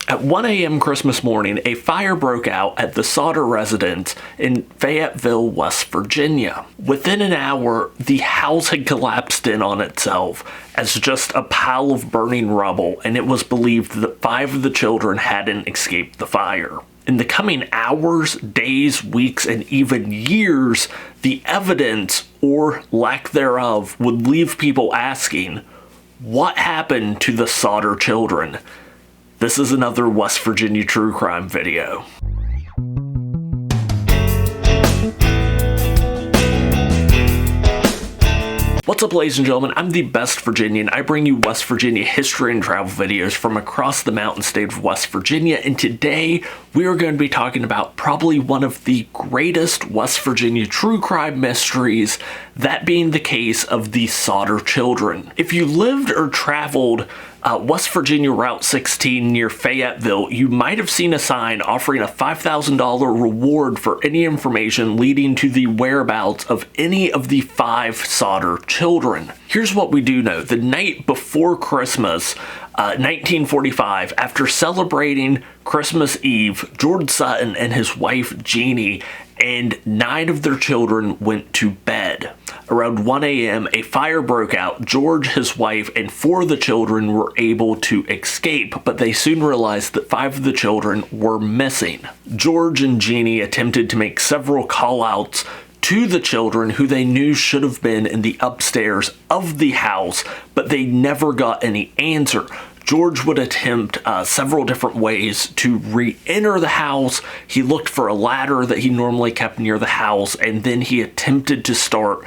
At 1 a.m. Christmas morning, a fire broke out at the Sodder residence in Fayetteville, West Virginia. Within an hour, the house had collapsed in on itself as just a pile of burning rubble, and it was believed that 5 of the children hadn't escaped the fire. In the coming hours, days, weeks, and even years, the evidence, or lack thereof, would leave people asking, what happened to the Sodder children? This is another West Virginia true crime video. What's up, ladies and gentlemen? I'm the Best Virginian. I bring you West Virginia history and travel videos from across the mountain state of West Virginia, and today we are going to be talking about probably one of the greatest West Virginia true crime mysteries, that being the case of the Sodder children. If you lived or traveled West Virginia Route 16 near Fayetteville, you might have seen a sign offering a $5,000 reward for any information leading to the whereabouts of any of the 5 Sodder children. Here's what we do know. The night before Christmas, 1945, after celebrating Christmas Eve, George Sutton and his wife Jeannie and 9 of their children went to bed. Around 1 a.m., a fire broke out. George, his wife, and 4 of the children were able to escape, but they soon realized that 5 of the children were missing. George and Jeannie attempted to make several call-outs to the children who they knew should have been in the upstairs of the house, but they never got any answer. George would attempt several different ways to re-enter the house. He looked for a ladder that he normally kept near the house, and then he attempted to start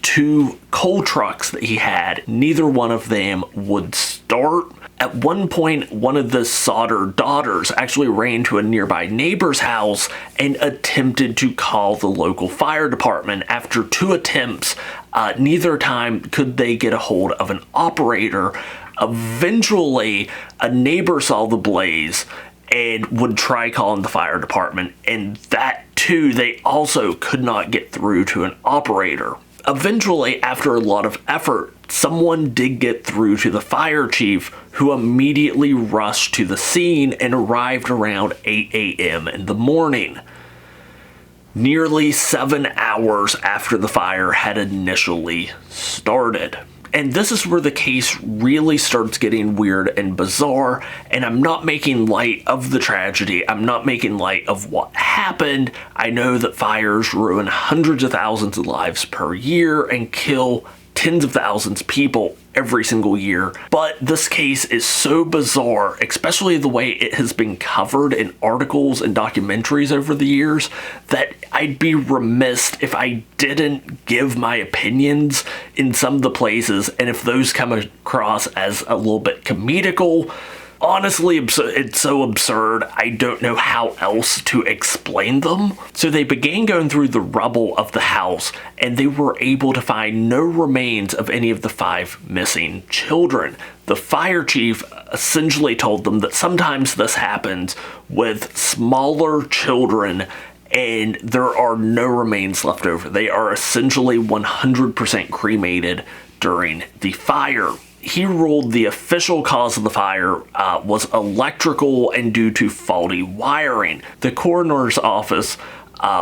2 coal trucks that he had. Neither one of them would start. At one point, one of the Sodder daughters actually ran to a nearby neighbor's house and attempted to call the local fire department. After 2 attempts, neither time could they get a hold of an operator. Eventually, a neighbor saw the blaze and would try calling the fire department, and that too, they also could not get through to an operator. Eventually, after a lot of effort, someone did get through to the fire chief, who immediately rushed to the scene and arrived around 8 a.m. in the morning. Nearly 7 hours after the fire had initially started. And this is where the case really starts getting weird and bizarre, and I'm not making light of the tragedy. I'm not making light of what happened. I know that fires ruin hundreds of thousands of lives per year and kill tens of thousands of people every single year, but this case is so bizarre, especially the way it has been covered in articles and documentaries over the years, that I'd be remiss if I didn't give my opinions in some of the places, and if those come across as a little bit comedical. Honestly, it's so absurd, I don't know how else to explain them. So they began going through the rubble of the house, and they were able to find no remains of any of the 5 missing children. The fire chief essentially told them that sometimes this happens with smaller children and there are no remains left over. They are essentially 100% cremated during the fire. He ruled the official cause of the fire was electrical and due to faulty wiring. The coroner's office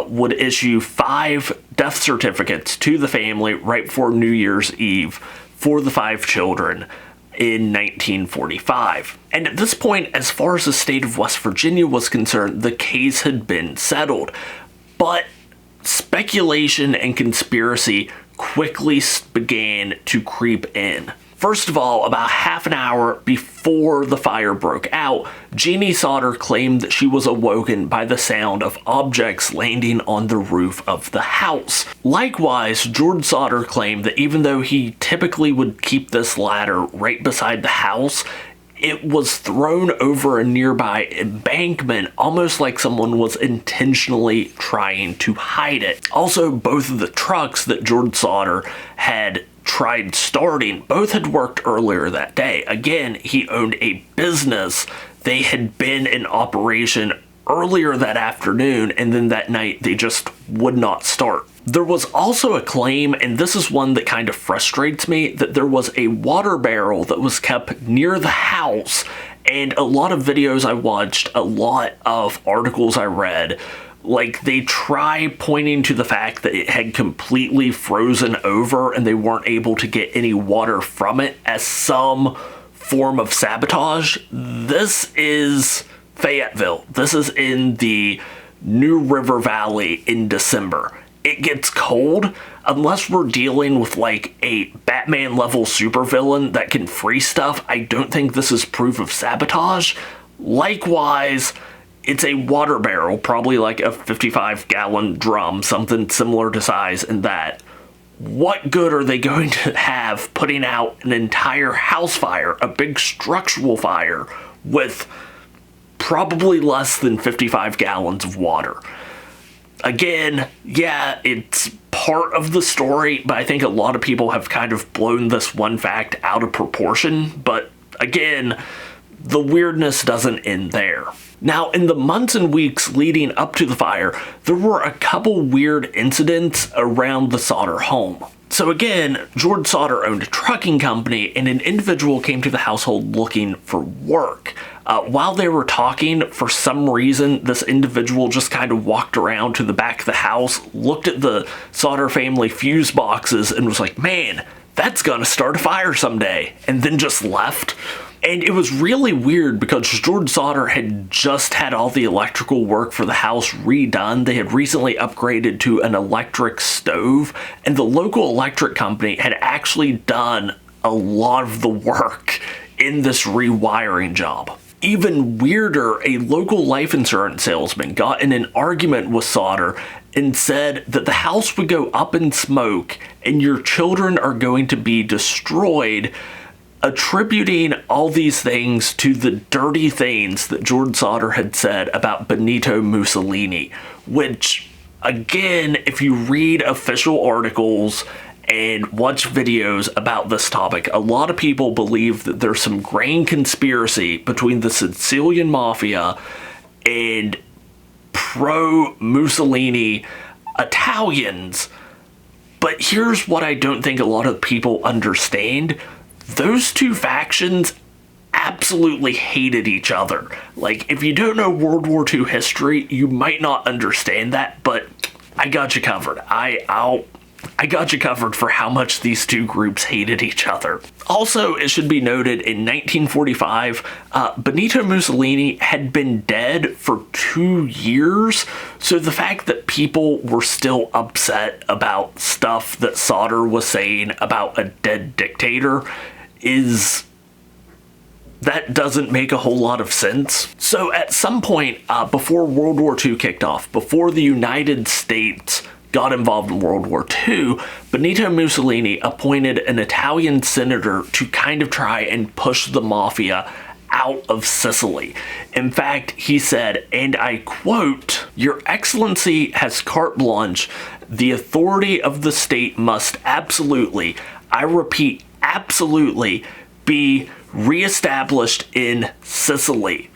would issue 5 death certificates to the family right before New Year's Eve for the 5 children in 1945. And at this point, as far as the state of West Virginia was concerned, the case had been settled. But speculation and conspiracy quickly began to creep in. First of all, about half an hour before the fire broke out, Jeannie Sodder claimed that she was awoken by the sound of objects landing on the roof of the house. Likewise, George Sodder claimed that even though he typically would keep this ladder right beside the house, it was thrown over a nearby embankment, almost like someone was intentionally trying to hide it. Also, both of the trucks that George Sodder had tried starting, both had worked earlier that day. Again, he owned a business. They had been in operation earlier that afternoon, and then that night they just would not start. There was also a claim, and this is one that kind of frustrates me, that there was a water barrel that was kept near the house, And a lot of videos I watched, a lot of articles I read, like, they try pointing to the fact that it had completely frozen over and they weren't able to get any water from it as some form of sabotage. This is Fayetteville. This is in the New River Valley in December. It gets cold. Unless we're dealing with like a Batman level supervillain that can freeze stuff, I don't think this is proof of sabotage. Likewise, it's a water barrel, probably like a 55-gallon drum, something similar to size in that. What good are they going to have putting out an entire house fire, a big structural fire, with probably less than 55 gallons of water? Again, yeah, it's part of the story, but I think a lot of people have kind of blown this one fact out of proportion. But again, the weirdness doesn't end there. Now, in the months and weeks leading up to the fire, there were a couple weird incidents around the Sodder home. So again, George Sodder owned a trucking company, and an individual came to the household looking for work. While they were talking, for some reason, this individual just kind of walked around to the back of the house, looked at the Sodder family fuse boxes, and was like, man, that's gonna start a fire someday, and then just left. And it was really weird because George Sodder had just had all the electrical work for the house redone. They had recently upgraded to an electric stove, and the local electric company had actually done a lot of the work in this rewiring job. Even weirder, a local life insurance salesman got in an argument with Sodder and said that the house would go up in smoke and your children are going to be destroyed, attributing all these things to the dirty things that George Sodder had said about Benito Mussolini, which, again, if you read official articles and watch videos about this topic, a lot of people believe that there's some grand conspiracy between the Sicilian mafia and pro-Mussolini Italians. But here's what I don't think a lot of people understand. Those two factions absolutely hated each other. Like, if you don't know World War II history, you might not understand that, but I got you covered. I got you covered for how much these two groups hated each other. Also, it should be noted, in 1945, Benito Mussolini had been dead for 2 years, so the fact that people were still upset about stuff that Sodder was saying about a dead dictator that doesn't make a whole lot of sense. So at some point before World War II kicked off, before the United States got involved in World War II, Benito Mussolini appointed an Italian senator to kind of try and push the mafia out of Sicily. In fact, he said, and I quote, "Your Excellency has carte blanche. The authority of the state must absolutely, I repeat, absolutely, be reestablished in Sicily.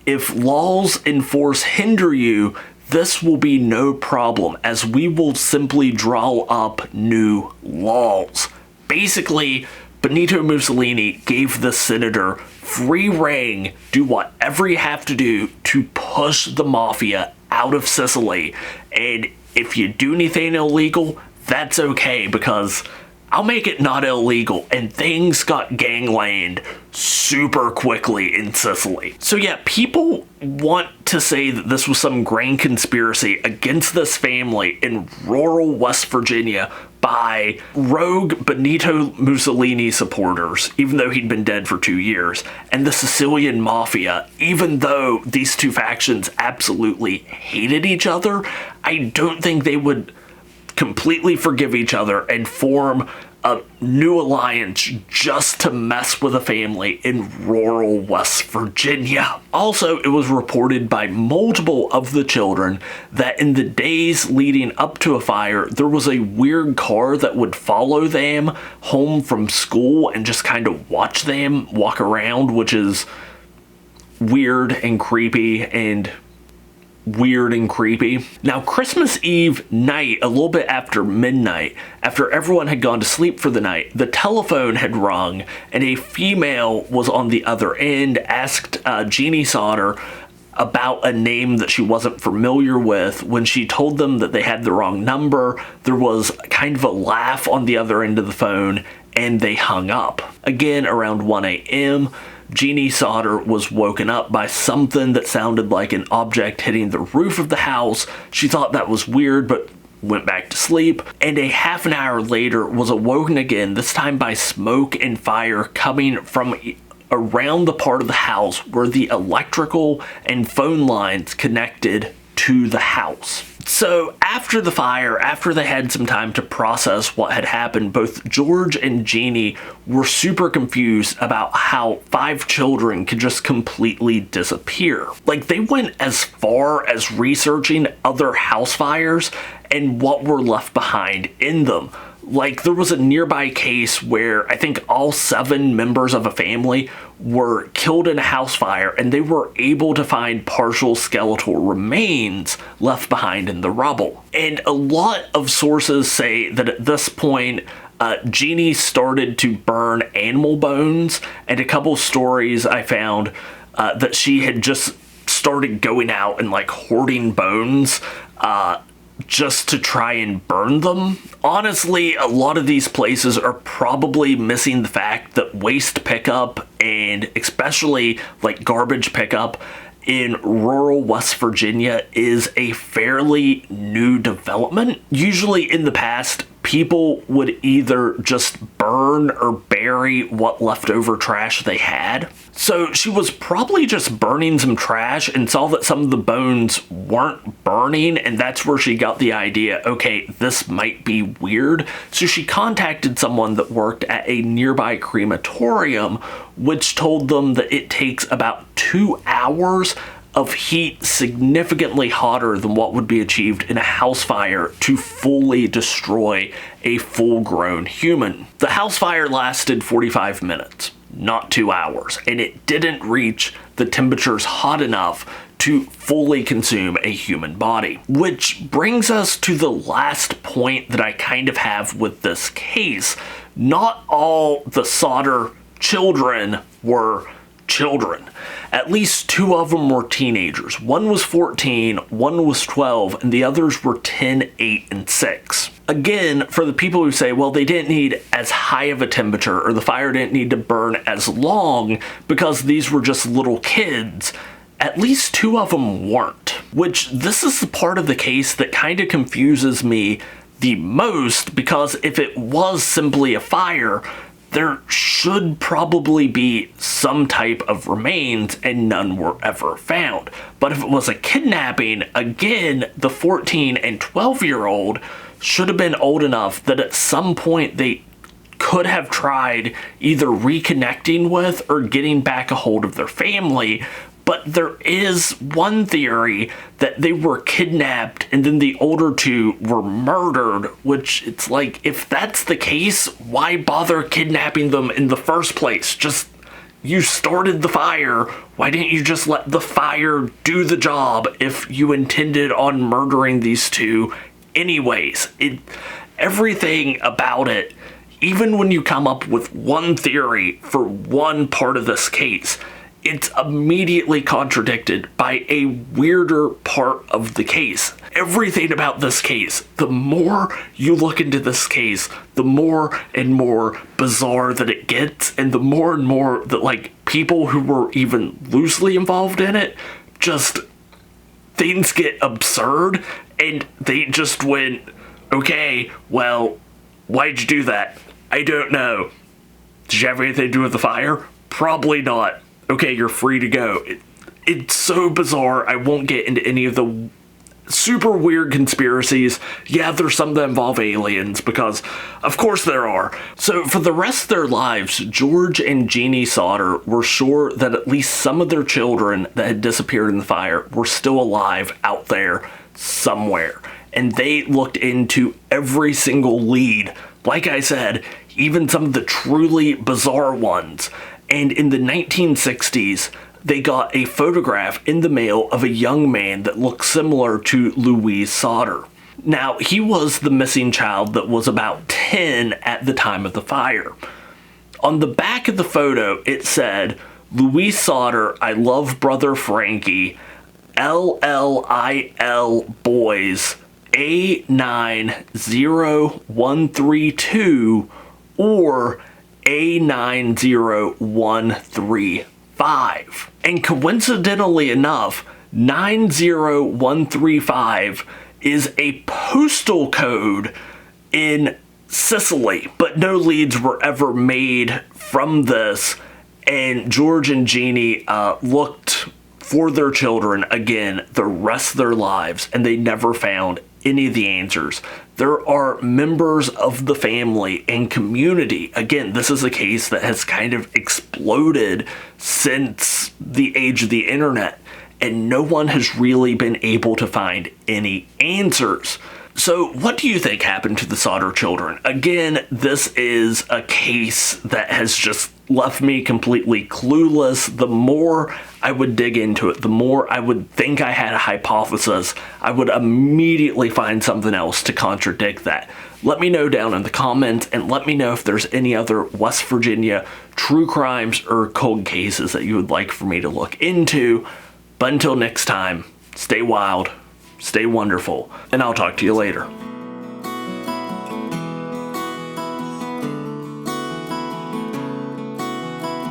If laws in force hinder you, this will be no problem, as we will simply draw up new laws." Basically, Benito Mussolini gave the senator free rein, do whatever you have to do to push the mafia out of Sicily. And if you do anything illegal, that's okay, because I'll make it not illegal. And things got ganglanded super quickly in Sicily. So yeah, people want to say that this was some grand conspiracy against this family in rural West Virginia by rogue Benito Mussolini supporters, even though he'd been dead for 2 years, and the Sicilian mafia, even though these two factions absolutely hated each other. I don't think they would completely forgive each other and form a new alliance just to mess with a family in rural West Virginia. Also, it was reported by multiple of the children that in the days leading up to a fire, there was a weird car that would follow them home from school and just kind of watch them walk around, which is weird and creepy and weird and creepy. Now, Christmas Eve night, a little bit after midnight, after everyone had gone to sleep for the night, the telephone had rung and a female was on the other end, asked Jeannie Sodder about a name that she wasn't familiar with. When she told them that they had the wrong number, there was kind of a laugh on the other end of the phone and they hung up. Again, around 1 a.m., Jeannie Sodder was woken up by something that sounded like an object hitting the roof of the house. She thought that was weird, but went back to sleep, and a half an hour later was awoken again, this time by smoke and fire coming from around the part of the house where the electrical and phone lines connected to the house. So after the fire, after they had some time to process what had happened, both George and Jeannie were super confused about how 5 children could just completely disappear. Like, they went as far as researching other house fires and what were left behind in them. Like, there was a nearby case where I think all 7 members of a family were killed in a house fire, and they were able to find partial skeletal remains left behind in the rubble. And a lot of sources say that at this point, Jeannie started to burn animal bones, and a couple stories I found that she had just started going out and like hoarding bones just to try and burn them. Honestly, a lot of these places are probably missing the fact that waste pickup, and especially like garbage pickup in rural West Virginia, is a fairly new development. Usually in the past, people would either just burn or bury what leftover trash they had. So she was probably just burning some trash and saw that some of the bones weren't burning, and that's where she got the idea, okay, this might be weird. So she contacted someone that worked at a nearby crematorium, which told them that it takes about 2 hours of heat significantly hotter than what would be achieved in a house fire to fully destroy a full-grown human. The house fire lasted 45 minutes, not 2 hours, and it didn't reach the temperatures hot enough to fully consume a human body. Which brings us to the last point that I kind of have with this case. Not all the Sodder children were children. At least 2 of them were teenagers. One was 14, one was 12, and the others were 10, 8, and 6. Again, for the people who say, well, they didn't need as high of a temperature, or the fire didn't need to burn as long because these were just little kids, at least 2 of them weren't. Which, this is the part of the case that kind of confuses me the most, because if it was simply a fire, there should probably be some type of remains, and none were ever found. But if it was a kidnapping, again, the 14 and 12-year-old should have been old enough that at some point they could have tried either reconnecting with or getting back a hold of their family. But there is one theory that they were kidnapped and then the older 2 were murdered, which it's like, if that's the case, why bother kidnapping them in the first place? Just, you started the fire, why didn't you just let the fire do the job if you intended on murdering these 2 anyways? Everything about it, even when you come up with one theory for one part of this case, it's immediately contradicted by a weirder part of the case. Everything about this case, the more you look into this case, the more and more bizarre that it gets, and the more and more that, like, people who were even loosely involved in it, just, things get absurd, and they just went, okay, well, why'd you do that? I don't know. Did you have anything to do with the fire? Probably not. Okay, you're free to go. It's so bizarre. I won't get into any of the super weird conspiracies. Yeah, there's some that involve aliens, because of course there are. So for the rest of their lives, George and Jeannie Sodder were sure that at least some of their children that had disappeared in the fire were still alive out there somewhere. And they looked into every single lead. Like I said, even some of the truly bizarre ones. And in the 1960s, they got a photograph in the mail of a young man that looked similar to Louis Sodder. Now, he was the missing child that was about 10 at the time of the fire. On the back of the photo, it said, "Louis Sodder, I love brother Frankie, LLIL boys, A90132 or A90135. And coincidentally enough, 90135 is a postal code in Sicily, but no leads were ever made from this, and George and Jeannie looked for their children again the rest of their lives, and they never found any of the answers. There are members of the family and community. Again, this is a case that has kind of exploded since the age of the internet, and no one has really been able to find any answers. So what do you think happened to the Sodder children? Again, this is a case that has just left me completely clueless. The more I would dig into it, the more I would think I had a hypothesis, I would immediately find something else to contradict that. Let me know down in the comments, and let me know if there's any other West Virginia true crimes or cold cases that you would like for me to look into. But until next time, stay wild, stay wonderful, and I'll talk to you later.